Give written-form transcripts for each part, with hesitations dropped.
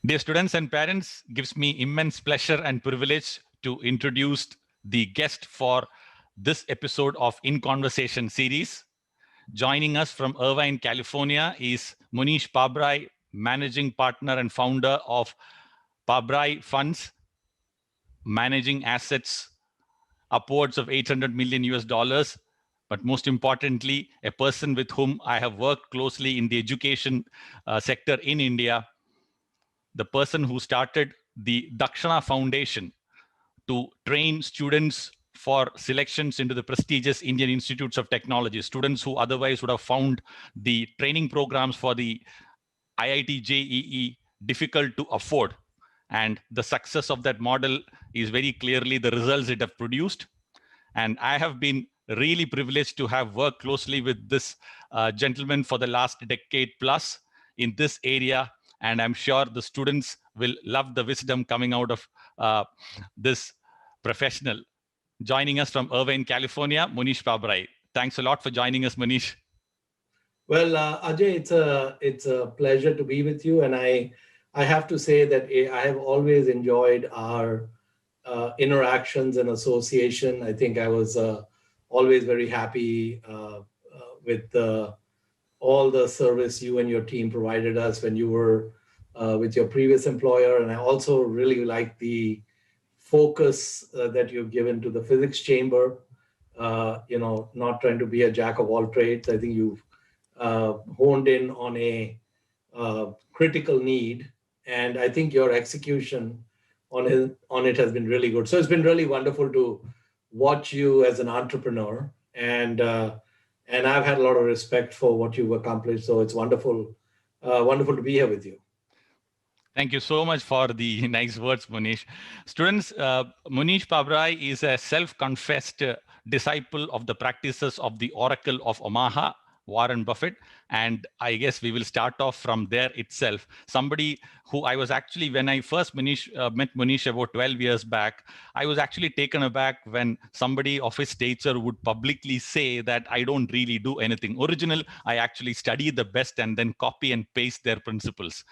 Dear students and parents, gives me immense pleasure and privilege to introduce the guest for this episode of In Conversation series. Joining us from Irvine, California is Mohnish Pabrai, managing partner and founder of Pabrai Funds, managing assets upwards of 800 million US dollars. But most importantly, a person with whom I have worked closely in the education sector in India, the person who started the Dakshana Foundation to train students for selections into the prestigious Indian Institutes of Technology, students who otherwise would have found the training programs for the IIT JEE difficult to afford. And the success of that model is very clearly the results it have produced. And I have been really privileged to have worked closely with this gentleman for the last decade plus in this area. And I'm sure the students will love the wisdom coming out of this professional. Joining us from Irvine, California, Mohnish Pabrai. Thanks a lot for joining us, Mohnish. Well, Ajay, it's a pleasure to be with you, and I have to say that I have always enjoyed our interactions and association. I think I was always very happy with all the service you and your team provided us when you were with your previous employer, and I also really like the focus that you've given to the physics chamber. Not trying to be a jack of all trades. I think you've honed in on a critical need, and I think your execution on it has been really good. So it's been really wonderful to watch you as an entrepreneur, and I've had a lot of respect for what you've accomplished. So it's wonderful to be here with you. Thank you so much for the nice words, Mohnish. Students, Mohnish Pabrai is a self-confessed disciple of the practices of the Oracle of Omaha, Warren Buffett. And I guess we will start off from there itself. Somebody who I was actually, when I first met Mohnish about 12 years back, I was actually taken aback when somebody of his stature would publicly say that I don't really do anything original. I actually study the best and then copy and paste their principles.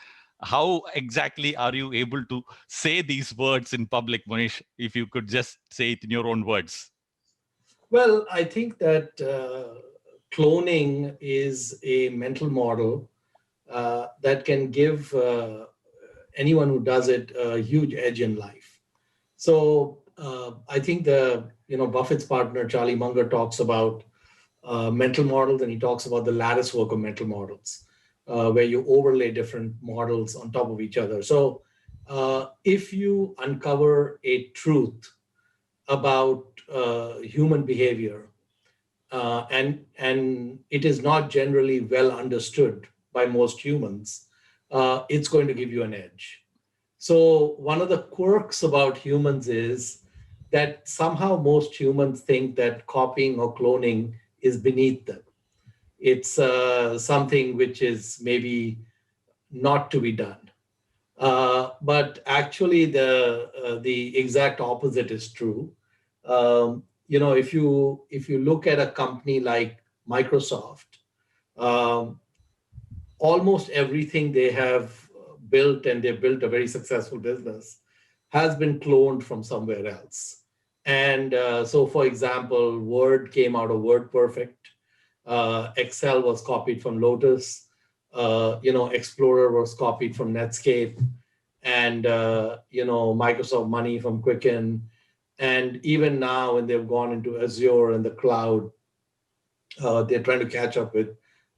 How exactly are you able to say these words in public, Mohnish, if you could just say it in your own words? Well, I think that cloning is a mental model that can give anyone who does it a huge edge in life. So I think Buffett's partner, Charlie Munger, talks about mental models, and he talks about the lattice work of mental models. Where you overlay different models on top of each other. So if you uncover a truth about human behavior, and it is not generally well understood by most humans, it's going to give you an edge. So one of the quirks about humans is that somehow most humans think that copying or cloning is beneath them. It's something which is maybe not to be done. But actually, the exact opposite is true. If you look at a company like Microsoft, almost everything they have built, and they've built a very successful business, has been cloned from somewhere else. And so, for example, Word came out of WordPerfect. Excel was copied from Lotus. Explorer was copied from Netscape, and Microsoft Money from Quicken. And even now, when they've gone into Azure and the cloud, they're trying to catch up with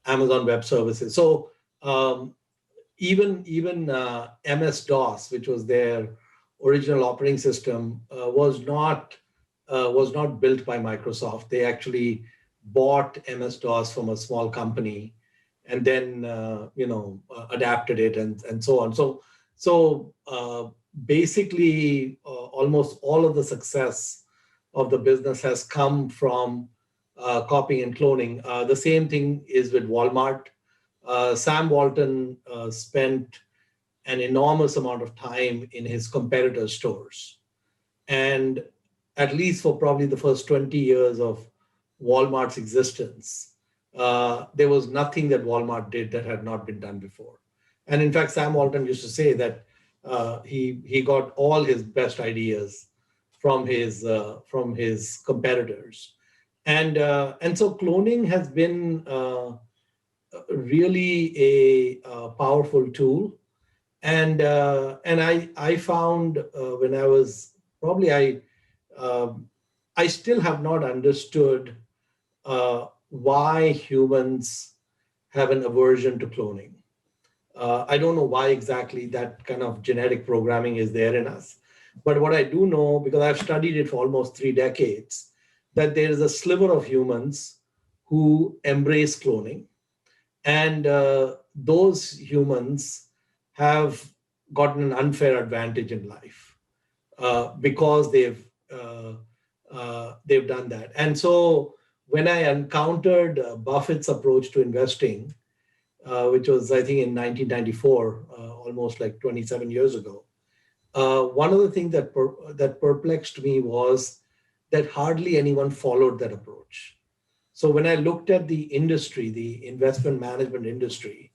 Amazon Web Services. So even MS-DOS, which was their original operating system, was not built by Microsoft. They actually bought MS-DOS from a small company, and then adapted it and so on. So basically, almost all of the success of the business has come from copying and cloning. The same thing is with Walmart. Sam Walton spent an enormous amount of time in his competitors' stores, and at least for probably the first 20 years of Walmart's existence, there was nothing that Walmart did that had not been done before. And in fact, Sam Walton used to say that He got all his best ideas from his competitors, and so cloning has been really a powerful tool. And I found when I was probably I still have not understood why humans have an aversion to cloning. I don't know why exactly that kind of genetic programming is there in us. But what I do know, because I've studied it for almost 3 decades, that there is a sliver of humans who embrace cloning. And those humans have gotten an unfair advantage in life because they've done that. And so when I encountered Buffett's approach to investing, which was I think in 1994, almost like 27 years ago, one of the things that perplexed me was that hardly anyone followed that approach. So when I looked at the industry, the investment management industry,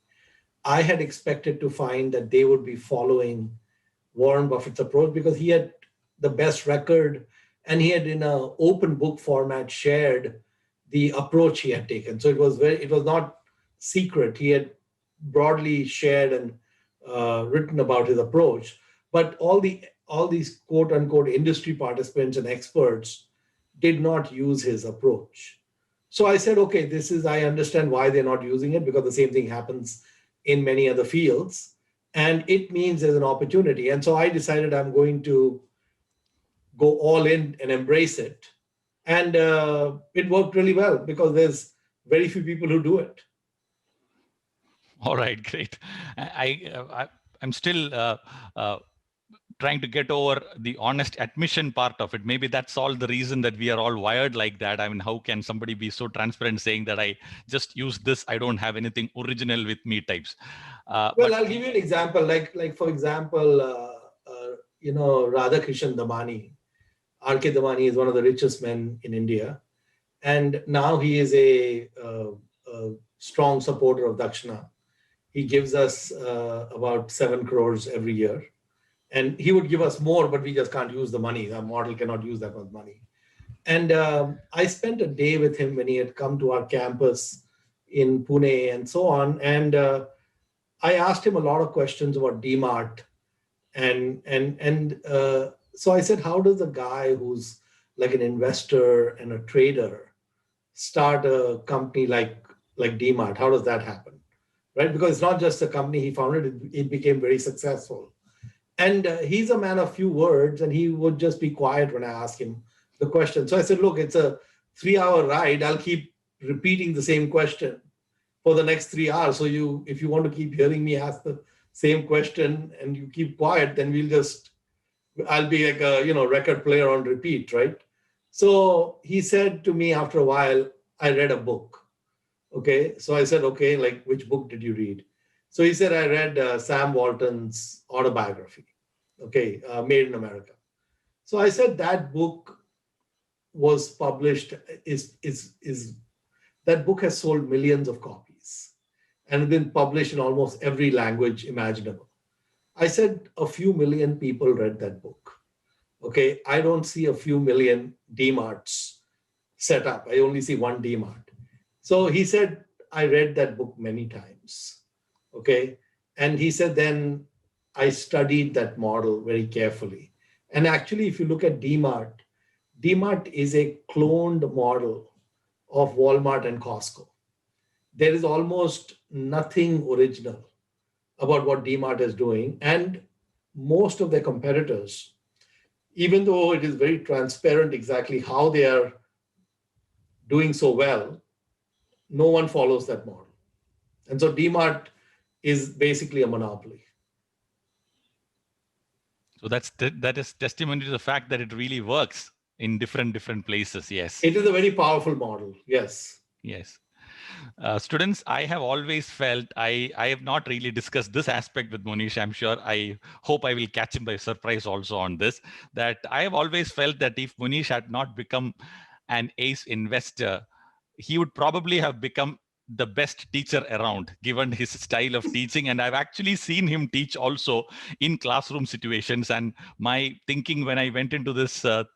I had expected to find that they would be following Warren Buffett's approach because he had the best record and he had in an open book format shared the approach he had taken. So it was not secret. He had broadly shared and written about his approach, but all these quote unquote industry participants and experts did not use his approach. So I said, okay, I understand why they're not using it because the same thing happens in many other fields. And it means there's an opportunity. And so I decided I'm going to go all in and embrace it. And it worked really well because there's very few people who do it. All right, great. I'm still trying to get over the honest admission part of it. Maybe that's all the reason that we are all wired like that. I mean, how can somebody be so transparent saying that I just use this, I don't have anything original with me types? Well, I'll give you an example. Like for example, Radhakrishan Damani. R.K. Damani is one of the richest men in India. And now he is a strong supporter of Dakshina. He gives us about 7 crores every year. And he would give us more, but we just can't use the money. Our model cannot use that much money. And I spent a day with him when he had come to our campus in Pune and so on. And I asked him a lot of questions about DMART. And so I said, how does a guy who's like an investor and a trader start a company like DMART? How does that happen? Right? Because it's not just a company he founded, it became very successful. And he's a man of few words, and he would just be quiet when I ask him the question. So I said, look, it's a 3-hour ride. I'll keep repeating the same question for the next 3 hours. So if you want to keep hearing me ask the same question and you keep quiet, then I'll be like a record player on repeat, right? So he said to me after a while, I read a book. Okay. So I said, okay, like which book did you read? So he said, I read Sam Walton's autobiography, okay, Made in America. So I said that book was published, that book has sold millions of copies and been published in almost every language imaginable. I said a few million people read that book. Okay, I don't see a few million DMarts set up. I only see one DMart. So he said, I read that book many times. Okay. And he said, then I studied that model very carefully. And actually, if you look at DMart is a cloned model of Walmart and Costco. There is almost nothing original about what DMart is doing. And most of their competitors, even though it is very transparent exactly how they are doing so well, no one follows that model. And so DMart is basically a monopoly. So that is testimony to the fact that it really works in different places. Yes. It is a very powerful model. Yes. Yes. Students, I have always felt I have not really discussed this aspect with Mohnish. I'm sure I hope I will catch him by surprise also on this, that I have always felt that if Mohnish had not become an ace investor, he would probably have become the best teacher around, given his style of teaching. And I've actually seen him teach also in classroom situations. And my thinking when I went into this the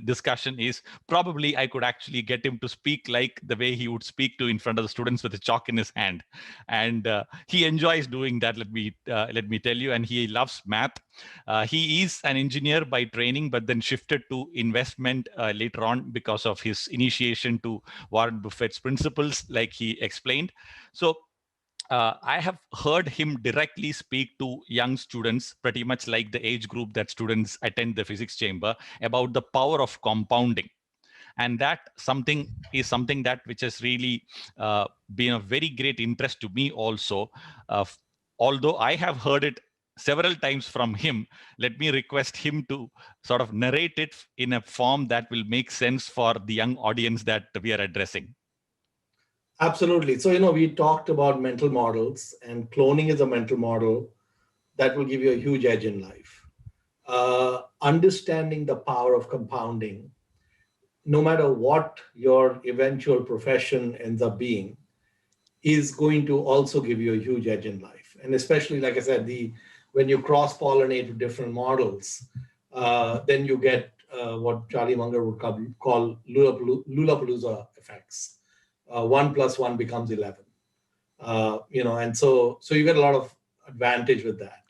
discussion is probably I could actually get him to speak like the way he would speak to in front of the students with a chalk in his hand. And he enjoys doing that. Let me tell you. And he loves math. He is an engineer by training, but then shifted to investment later on because of his initiation to Warren Buffett's principles, like he explained. So I have heard him directly speak to young students, pretty much like the age group that students attend the physics chamber, about the power of compounding. And that something is something that which has really been of very great interest to me also. Although I have heard it several times from him, let me request him to sort of narrate it in a form that will make sense for the young audience that we are addressing. Absolutely. So, we talked about mental models, and cloning is a mental model that will give you a huge edge in life. Understanding the power of compounding, no matter what your eventual profession ends up being, is going to also give you a huge edge in life. And especially, like I said, when you cross pollinate with different models, then you get what Charlie Munger would call Lulapalooza effects. 1 + 1 becomes 11. And so you get a lot of advantage with that.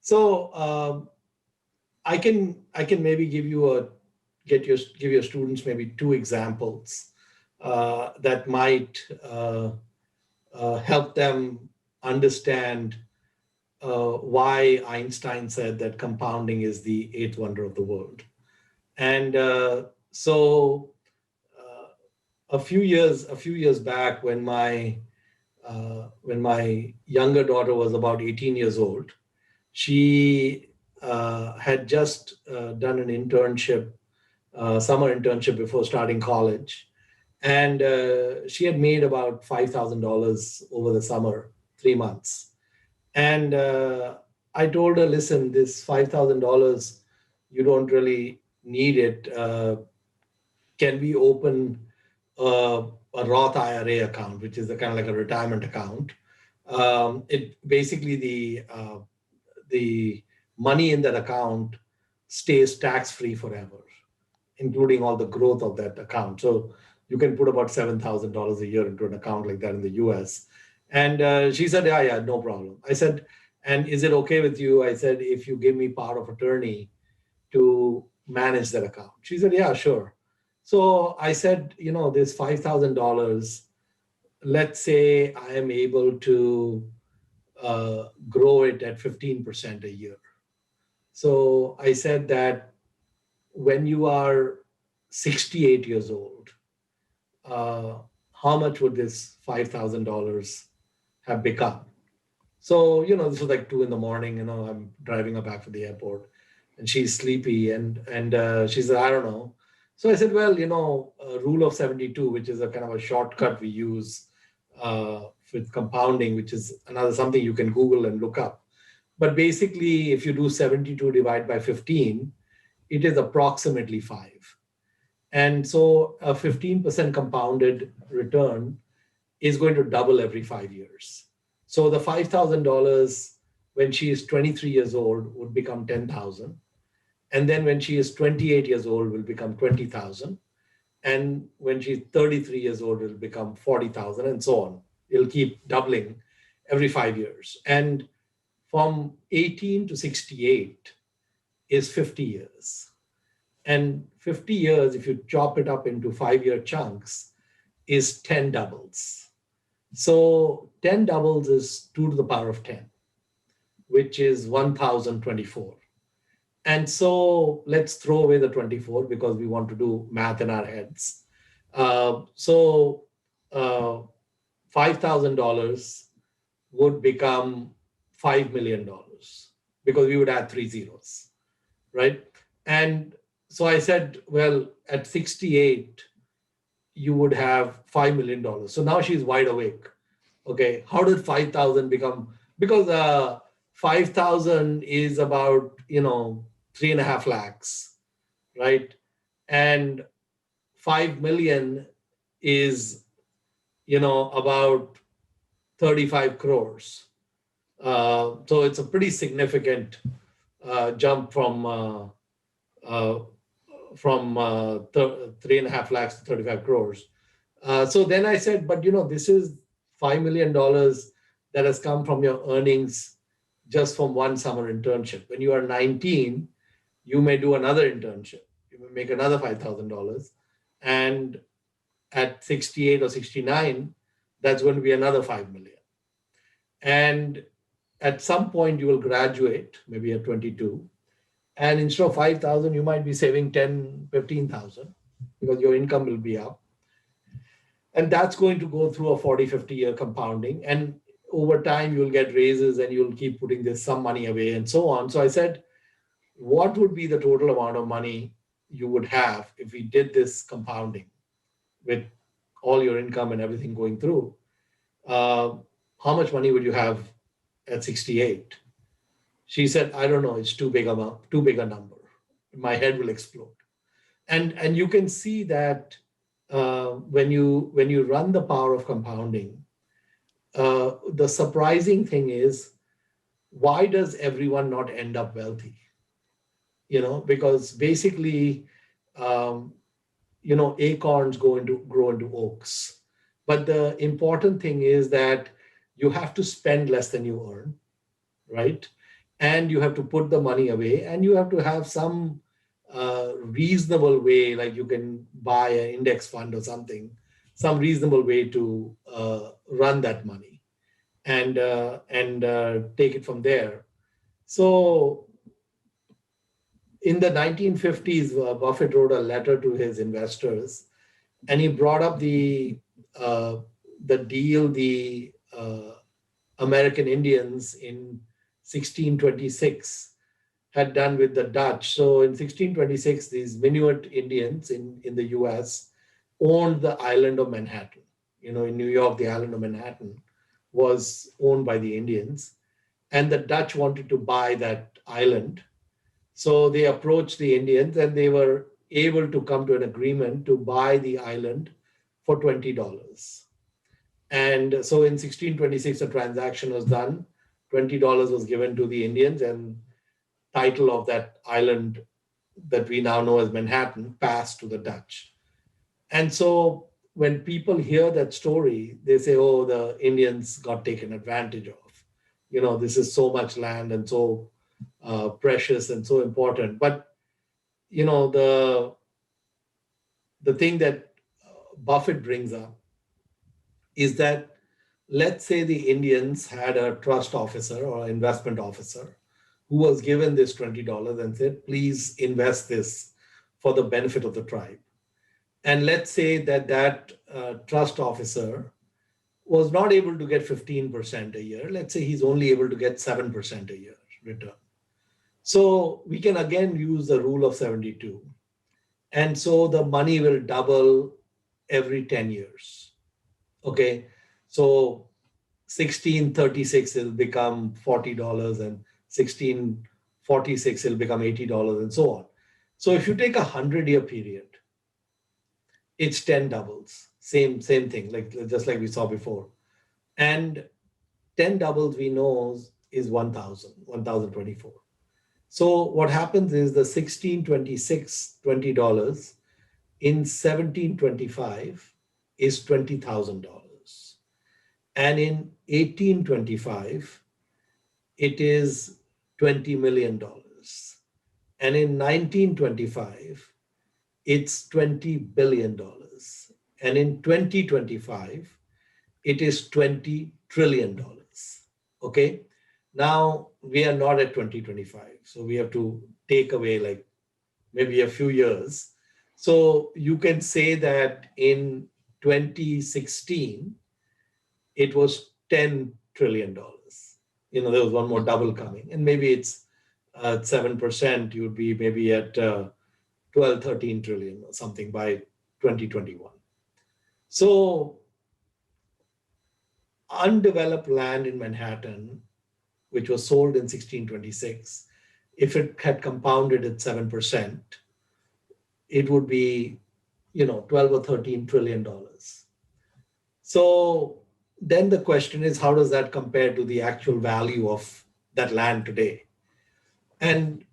So I can maybe give your students maybe two examples that might help them understand why Einstein said that compounding is the eighth wonder of the world. And so a few years back, when my younger daughter was about 18 years old, she had just done an internship, summer internship before starting college, and she had made about $5,000 over the summer, 3 months. And I told her, listen, this $5,000, you don't really need it. Can we open a Roth IRA account, which is a kind of like a retirement account? It basically the money in that account stays tax free forever, including all the growth of that account. So you can put about $7,000 a year into an account like that in the US. And she said, yeah, yeah, no problem. I said, and is it okay with you? I said, if you give me power of attorney to manage that account. She said, yeah, sure. So I said, this $5,000, let's say I am able to grow it at 15% a year. So I said that when you are 68 years old, uh, how much would this $5,000 have become? So, this was like 2 in the morning, I'm driving her back to the airport, and she's sleepy, and she said, I don't know. So I said, well, rule of 72, which is a kind of a shortcut we use with compounding, which is another something you can Google and look up. But basically, if you do 72 divided by 15, it is approximately 5. And so a 15% compounded return is going to double every 5 years. So the $5,000 when she is 23 years old would become 10,000. And then when she is 28 years old will become 20,000. And when she's 33 years old, it'll become 40,000 and so on. It'll keep doubling every 5 years. And from 18 to 68 is 50 years. And 50 years, if you chop it up into 5-year chunks, is 10 doubles. So 10 doubles is 2 to the power of 10, which is 1024. And so let's throw away the 24 because we want to do math in our heads. So $5,000 would become $5 million because we would add 3 zeros, right? And so I said, well, at 68, you would have $5 million. So now she's wide awake. Okay, how did 5,000 become? Because 5,000 is about, 3.5 lakhs, right? And 5 million is about 35 crores. So it's a pretty significant jump uh, from 3.5 lakhs to 35 crores. So then I said, but this is $5 million that has come from your earnings just from one summer internship. When you are 19, you may do another internship. You may make another $5,000. And at 68 or 69, that's going to be another 5 million. And at some point, you will graduate, maybe at 22. And instead of 5,000, you might be saving 10, 15,000 because your income will be up. And that's going to go through a 40, 50-year compounding. And over time, you'll get raises and you'll keep putting this some money away and so on. So I said, what would be the total amount of money you would have if we did this compounding with all your income and everything going through? Uh, how much money would you have at 68? She said, I don't know, it's too big a number. My head will explode. And you can see that when you run the power of compounding, the surprising thing is, why does everyone not end up wealthy? Because basically, um, acorns grow into oaks. But the important thing is that you have to spend less than you earn, right? And you have to put the money away, and you have to have some reasonable way, like you can buy an index fund or something, some reasonable way to run that money and take it from there. So in the 1950s, Buffett wrote a letter to his investors, and he brought up uh, the deal American Indians in 1626 had done with the Dutch. So in 1626, these Inuit Indians in the US owned the island of Manhattan. In New York, the island of Manhattan was owned by the Indians, and the Dutch wanted to buy that island. So they approached the Indians and they were able to come to an agreement to buy the island for $20. And so in 1626, a transaction was done. $20 was given to the Indians, and title of that island that we now know as Manhattan passed to the Dutch. And so when people hear that story, they say, oh, the Indians got taken advantage of. This is so much land and so precious and so important. But, the thing that Buffett brings up is that, let's say the Indians had a trust officer or investment officer who was given this $20 and said, please invest this for the benefit of the tribe. And let's say that trust officer was not able to get 15% a year. Let's say he's only able to get 7% a year return. So we can again use the rule of 72. And so the money will double every 10 years. Okay. So 1636 will become $40, and 1646 will become $80, and so on. So if you take a 100-year period, it's 10 doubles. Same thing, like just like we saw before. And 10 doubles we know is 1024. So what happens is the 1626 $20 in 1725 is $20,000. And in 1825, it is $20 million. And in 1925, it's $20 billion. And in 2025, it is $20 trillion. Okay. Now we are not at 2025. So we have to take away like maybe a few years. So you can say that in 2016, it was $10 trillion. There was one more double coming, and maybe it's 7%. You would be maybe at 12, 13 trillion or something by 2021. So undeveloped land in Manhattan, which was sold in 1626, if it had compounded at 7%, it would be, 12 or 13 trillion dollars. So then the question is, how does that compare to the actual value of that land today? And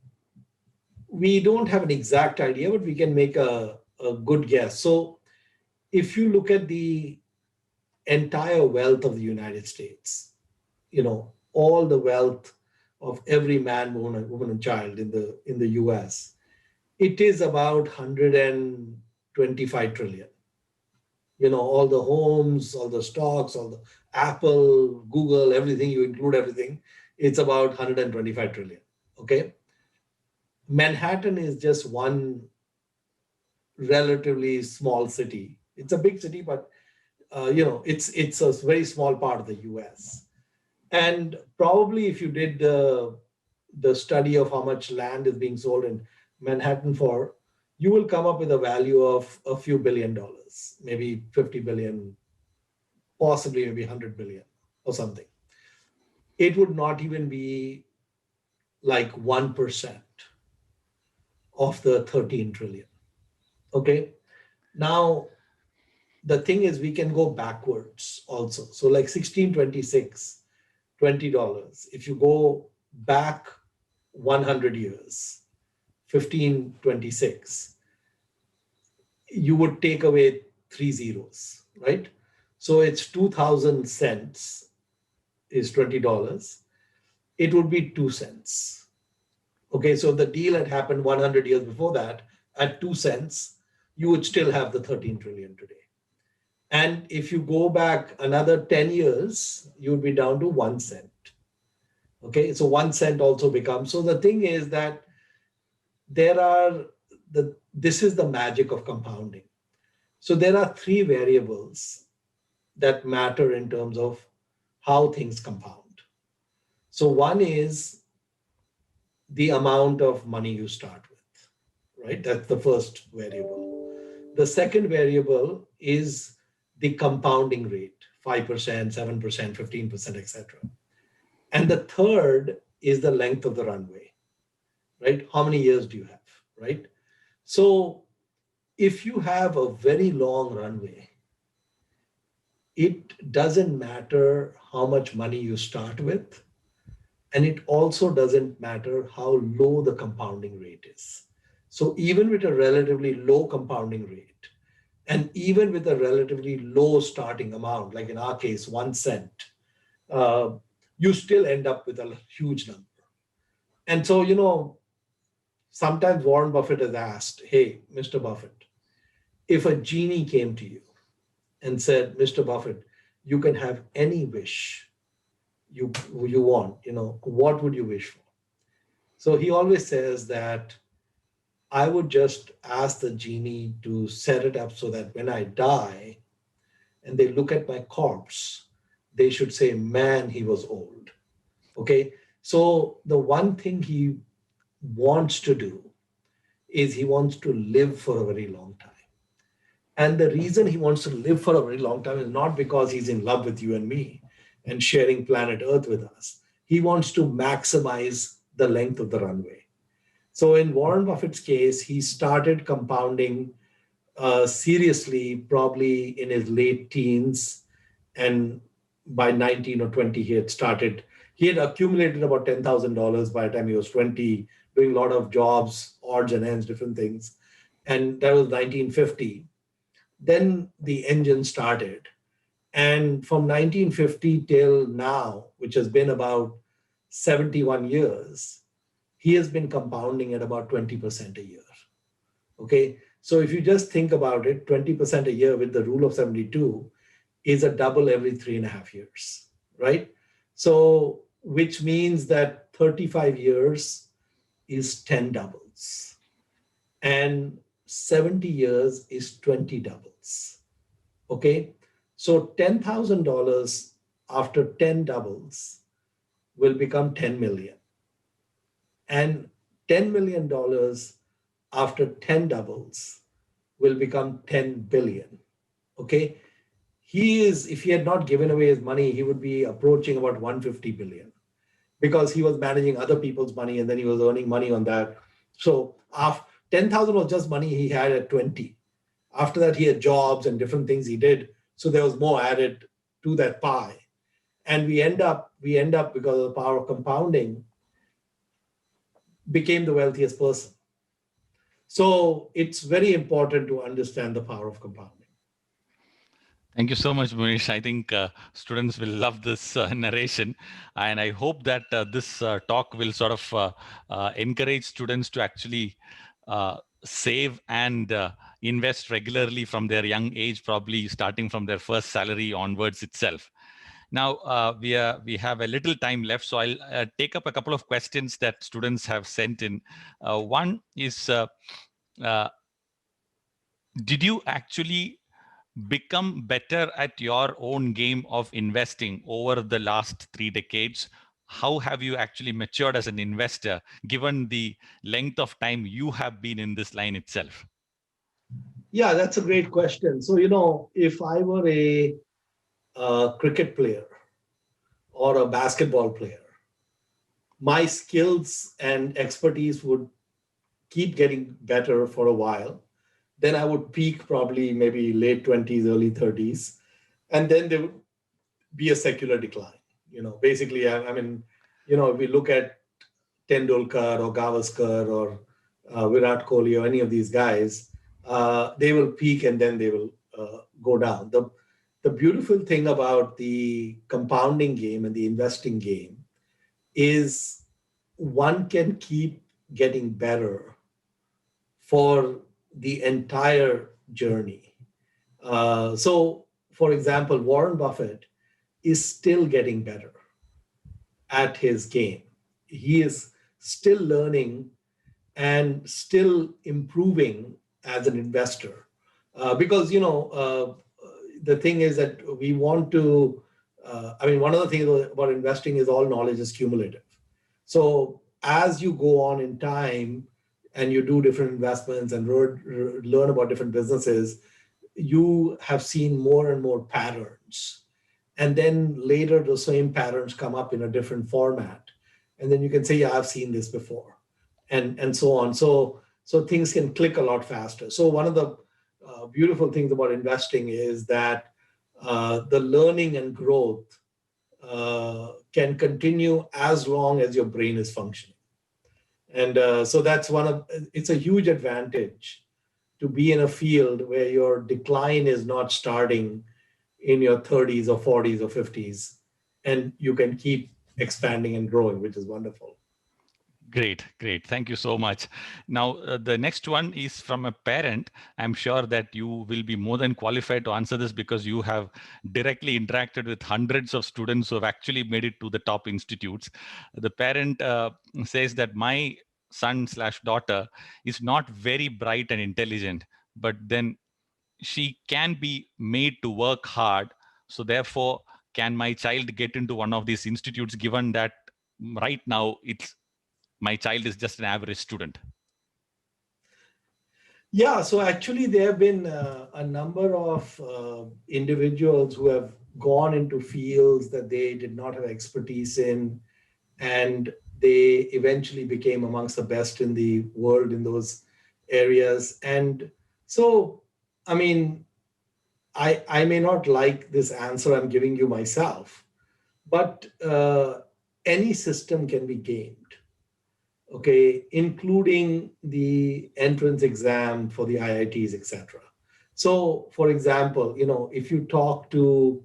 we don't have an exact idea, but we can make a good guess. So if you look at the entire wealth of the United States, all the wealth of every man, woman, and child in the US, it is about 125 trillion. All the homes, all the stocks, all the Apple, Google, everything, you include everything, it's about 125 trillion. Okay. Manhattan is just one relatively small city. It's a big city, but it's a very small part of the US. And probably if you did the study of how much land is being sold in Manhattan for, you will come up with a value of a few $1 billion, maybe 50 billion, possibly maybe 100 billion or something. It would not even be like 1% of the 13 trillion. Okay. Now, the thing is, we can go backwards also. So, like 1626, $20. If you go back 100 years, 1526, you would take away three zeros, right? So it's 2000 cents is $20. It would be 2 cents. Okay, so the deal had happened 100 years before that at 2 cents, you would still have the 13 trillion today. And if you go back another 10 years, you would be down to 1 cent. Okay, so 1 cent also becomes. So the thing is that there are this is the magic of compounding. So there are three variables that matter in terms of how things compound. So one is the amount of money you start with, right? That's the first variable. The second variable is the compounding rate, 5%, 7%, 15%, etc. And the third is the length of the runway, right? How many years do you have, right? So if you have a very long runway, it doesn't matter how much money you start with, and it also doesn't matter how low the compounding rate is. So even with a relatively low compounding rate, and even with a relatively low starting amount, like in our case, 1 cent, uh, you still end up with a huge number. And so, sometimes Warren Buffett has asked, hey, Mr. Buffett, if a genie came to you and said, Mr. Buffett, you can have any wish you want, what would you wish for? So he always says that I would just ask the genie to set it up so that when I die and they look at my corpse, they should say, man, he was old. Okay. So the one thing he wants to do is he wants to live for a very long time. And the reason he wants to live for a very long time is not because he's in love with you and me and sharing planet Earth with us. He wants to maximize the length of the runway. So in Warren Buffett's case, he started compounding seriously probably in his late teens. And by 19 or 20, he had accumulated about $10,000 by the time he was 20, doing a lot of jobs, odds and ends, different things. And that was 1950. Then the engine started. And from 1950 till now, which has been about 71 years, he has been compounding at about 20% a year. Okay. So if you just think about it, 20% a year with the rule of 72 is a double every 3.5 years, right? So, which means that 35 years is 10 doubles, and 70 years is 20 doubles. Okay. So $10,000 after 10 doubles will become 10 million. And $10 million after 10 doubles will become 10 billion. Okay. If he had not given away his money, he would be approaching about 150 billion because he was managing other people's money and then he was earning money on that. So 10,000 was just money he had at 20. After that, he had jobs and different things he did So there was more added to that pie. And we end up because of the power of compounding, became the wealthiest person. So it's very important to understand the power of compounding. Thank you so much, Mohnish. I think students will love this narration, and I hope that this talk will sort of encourage students to actually save and invest regularly from their young age, probably starting from their first salary onwards itself. Now we have a little time left, so I'll take up a couple of questions that students have sent in. One is, uh, did you actually become better at your own game of investing over the last 3 decades? How have you actually matured as an investor, given the length of time you have been in this line itself? Yeah, that's a great question. So, if I were a cricket player or a basketball player, my skills and expertise would keep getting better for a while. Then I would peak probably maybe late 20s, early 30s. And then there would be a secular decline. Basically, I mean, if we look at Tendulkar or Gavaskar or Virat Kohli or any of these guys, they will peak and then they will go down. The beautiful thing about the compounding game and the investing game is one can keep getting better for the entire journey. So, for example, Warren Buffett is still getting better at his game. He is still learning and still improving as an investor. Because, the thing is that we want to, one of the things about investing is all knowledge is cumulative. So as you go on in time and you do different investments and learn about different businesses, you have seen more and more patterns. And then later, the same patterns come up in a different format. And then you can say, yeah, I've seen this before, and so on. So things can click a lot faster. So one of the beautiful things about investing is that the learning and growth can continue as long as your brain is functioning. And so it's a huge advantage to be in a field where your decline is not starting in your 30s or 40s or 50s, and you can keep expanding and growing, which is wonderful. Great, great. Thank you so much. Now, the next one is from a parent. I'm sure that you will be more than qualified to answer this because you have directly interacted with hundreds of students who have actually made it to the top institutes. The parent says that my son/daughter is not very bright and intelligent, but then she can be made to work hard. So therefore, can my child get into one of these institutes, given that right now it's my child is just an average student? Yeah, so actually, there have been a number of individuals who have gone into fields that they did not have expertise in, and they eventually became amongst the best in the world in those areas. And so, I mean, I may not like this answer I'm giving you myself, but any system can be gamed, okay, including the entrance exam for the IITs, etc. So, for example, if you talk to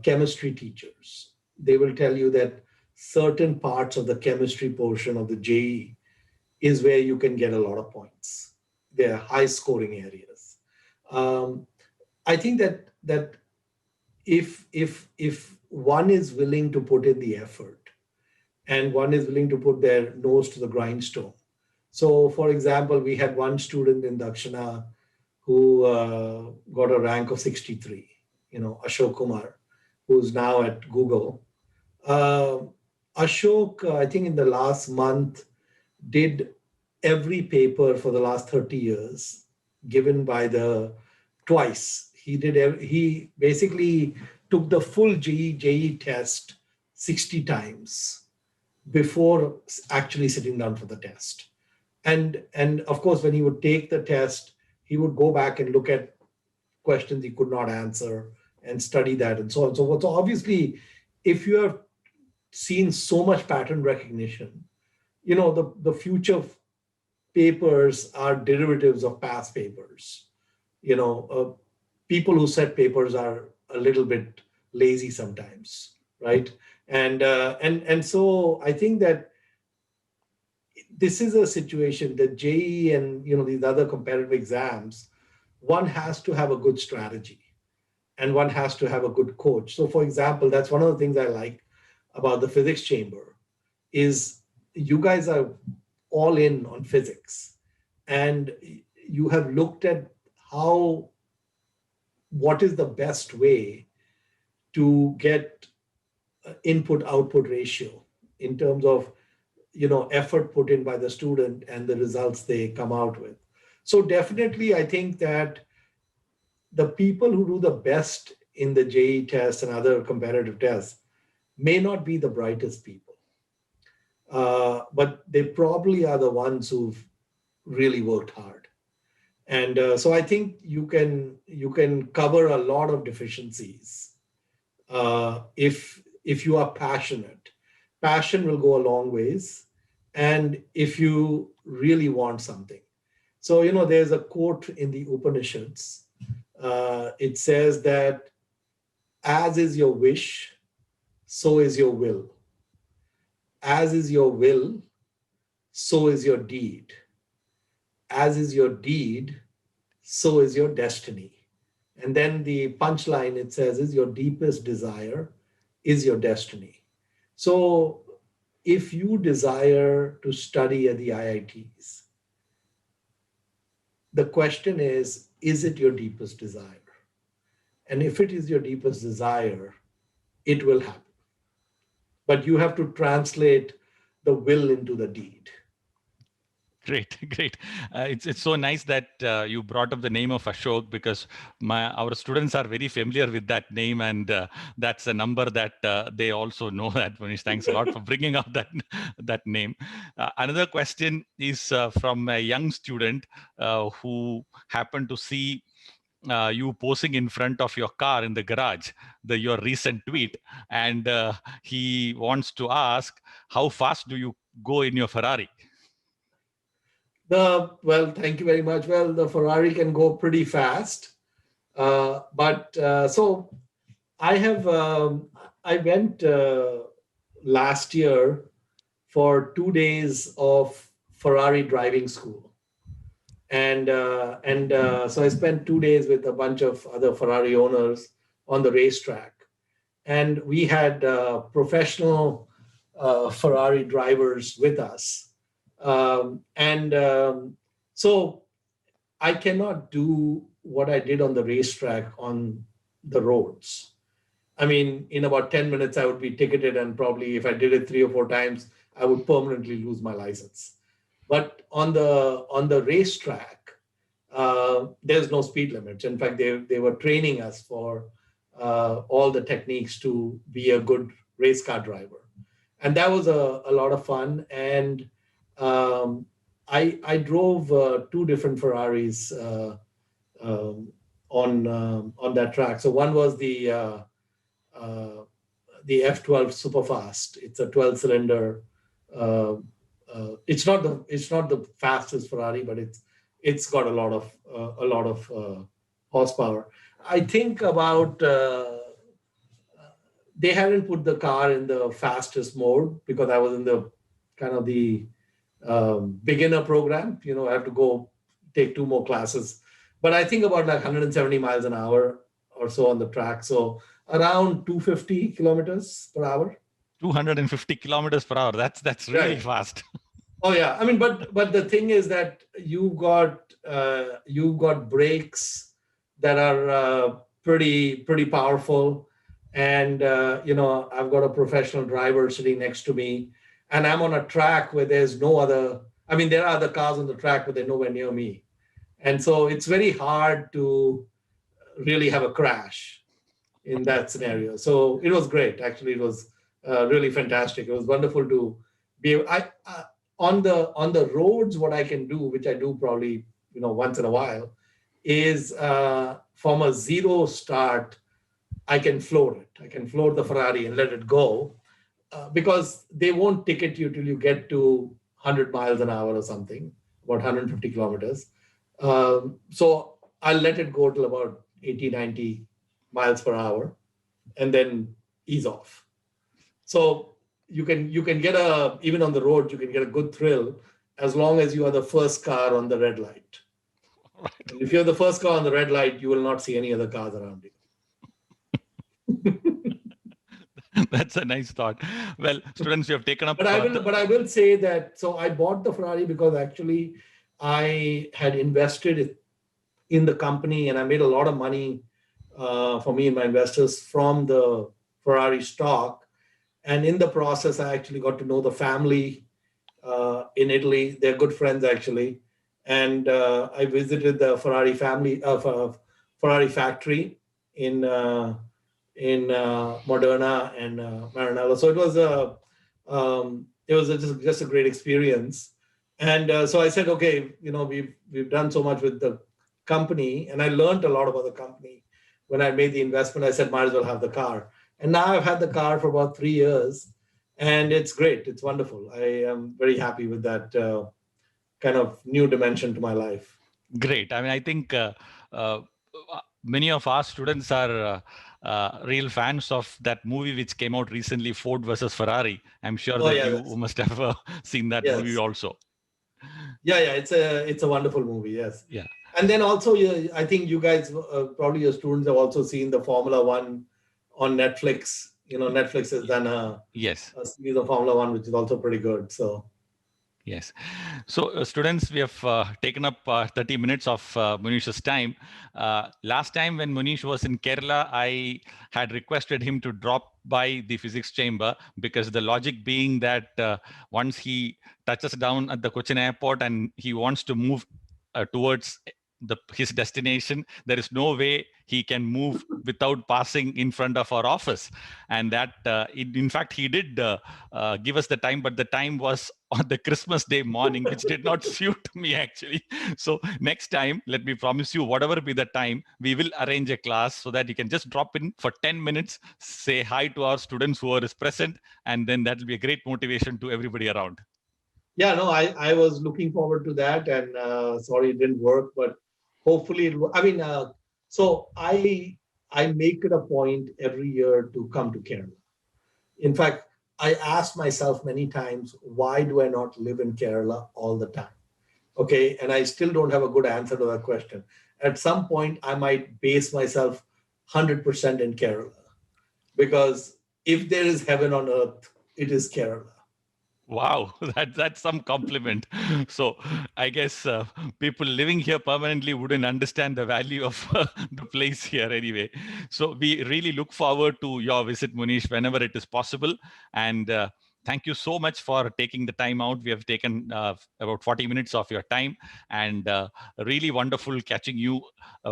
chemistry teachers, they will tell you that certain parts of the chemistry portion of the JE is where you can get a lot of points. They're high scoring areas. Um, I think that if one is willing to put in the effort and one is willing to put their nose to the grindstone. So, for example, we had one student in Dakshina who got a rank of 63, Ashok Kumar, who's now at Google. Uh, Ashok, I think in the last month, did every paper for the last 30 years given by the twice. He basically took the full JE test 60 times before actually sitting down for the test. And of course, when he would take the test, he would go back and look at questions he could not answer and study that and so on and so forth. So obviously, if you have seen so much pattern recognition, the future papers are derivatives of past papers. You know, people who set papers are a little bit lazy sometimes, right? And so I think that this is a situation that JE and these other competitive exams, one has to have a good strategy and one has to have a good coach. So, for example, that's one of the things I like about the physics chamber is you guys are all in on physics, and you have looked at how what is the best way to get input output ratio in terms of effort put in by the student and the results they come out with. So definitely I think that the people who do the best in the JE test and other competitive tests may not be the brightest people, but they probably are the ones who've really worked hard. And so I think you can cover a lot of deficiencies if you are passionate. Passion will go a long ways, and if you really want something. So there's a quote in the Upanishads. It says that as is your wish, so is your will. As is your will, so is your deed. As is your deed, so is your destiny. And then the punchline it says is your deepest desire is your destiny. So if you desire to study at the IITs, the question is it your deepest desire? And if it is your deepest desire, it will happen. But you have to translate the will into the deed. Great, great. It's so nice that you brought up the name of Ashok, because our students are very familiar with that name, and that's a number that they also know. That Mohnish, thanks a lot for bringing up that name. Another question is from a young student who happened to see you posing in front of your car in the garage, your recent tweet, and he wants to ask, how fast do you go in your Ferrari? Well, thank you very much. Well, the Ferrari can go pretty fast, but so I went last year for 2 days of Ferrari driving school, and so I spent 2 days with a bunch of other Ferrari owners on the racetrack, and we had professional Ferrari drivers with us, and so I cannot do what I did on the racetrack on the roads. I mean, in about 10 minutes, I would be ticketed, and probably if I did it 3 or 4 times, I would permanently lose my license. But on the racetrack, there's no speed limits. In fact, they were training us for all the techniques to be a good race car driver, and that was a lot of fun. And um, I drove two different Ferraris um, on that track. So one was uh, the F12 Superfast. It's a 12 cylinder. Uh, it's not the fastest Ferrari, but it's got a lot of horsepower. I think about they hadn't put the car in the fastest mode because I was in the kind of the beginner program. I have to go take two more classes, but I think about like 170 miles an hour or so on the track. So around 250 kilometers per hour. 250 kilometers per hour. That's really Right. fast. Oh yeah. I mean, but the thing is that you've got brakes that are pretty powerful, and I've got a professional driver sitting next to me, and I'm on a track where there's no other. I mean, there are other cars on the track, but they're nowhere near me, and so it's very hard to really have a crash in that scenario. So it was great. Actually, it was really fantastic. It was wonderful to be. On the roads, what I can do, which I do probably once in a while, is from a zero start, I can floor it. I can floor the Ferrari and let it go because they won't ticket you till you get to 100 miles an hour or something, about 150 kilometers. So I'll let it go till about 80, 90 miles per hour and then ease off. So you can get a, even on the road, you can get a good thrill as long as you are the first car on the red light. Right. And if you're the first car on the red light, you will not see any other cars around you. That's a nice thought. Well, students, we have taken up. But I will say that, so I bought the Ferrari because actually I had invested in the company and I made a lot of money for me and my investors from the Ferrari stock. And in the process, I actually got to know the family in Italy. They're good friends actually. And I visited the Ferrari family of Ferrari factory in Moderna and Maranello. So it was just a great experience. And so I said, okay, we've done so much with the company, and I learned a lot about the company. When I made the investment, I said, might as well have the car. And now I've had the car for about 3 years, and it's great. It's wonderful. I am very happy with that kind of new dimension to my life. Great. I mean, I think many of our students are real fans of that movie which came out recently, Ford versus Ferrari. I'm sure Oh that yeah, you must have seen that movie yes, also. yeah. It's a wonderful movie. Yes. Yeah. And then also, I think you guys, probably your students have also seen the Formula One on Netflix. Netflix has done Yes. a series of Formula One, which is also pretty good. So, Yes. So, students, we have taken up 30 minutes of Munish's time. Last time when Munish was in Kerala, I had requested him to drop by the physics chamber because the logic being that once he touches down at the Cochin airport and he wants to move towards his destination, there is no way he can move without passing in front of our office. And that, in fact, he did give us the time, but the time was on the Christmas Day morning, which did not suit me actually. So next time, let me promise you, whatever be the time, we will arrange a class so that you can just drop in for 10 minutes, say hi to our students who are present, and then that will be a great motivation to everybody around. yeah, no, I was looking forward to that, and sorry it didn't work, but hopefully I mean, so I make it a point every year to come to Kerala. In fact, I asked myself many times, why do I not live in Kerala all the time? Okay, and I still don't have a good answer to that question. At some point, I might base myself 100% in Kerala because if there is heaven on earth, it is Kerala. Wow, that's some compliment. So I guess people living here permanently wouldn't understand the value of the place here anyway. So we really look forward to your visit, Munish, whenever it is possible. And thank you so much for taking the time out. We have taken about 40 minutes of your time, and really wonderful catching you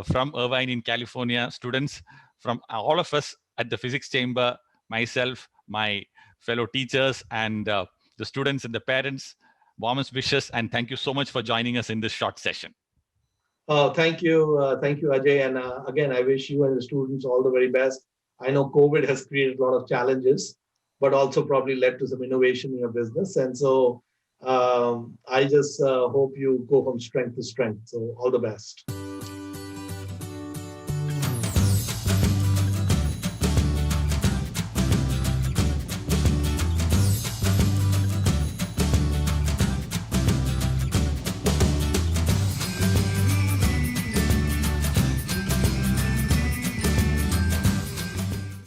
from Irvine in California. Students, from all of us at the Physics Chamber, myself, my fellow teachers, and the students and the parents, warmest wishes, and thank you so much for joining us in this short session. Oh, thank you, Ajay. And again, I wish you and the students all the very best. I know COVID has created a lot of challenges, but also probably led to some innovation in your business. And so I just hope you go from strength to strength. So all the best.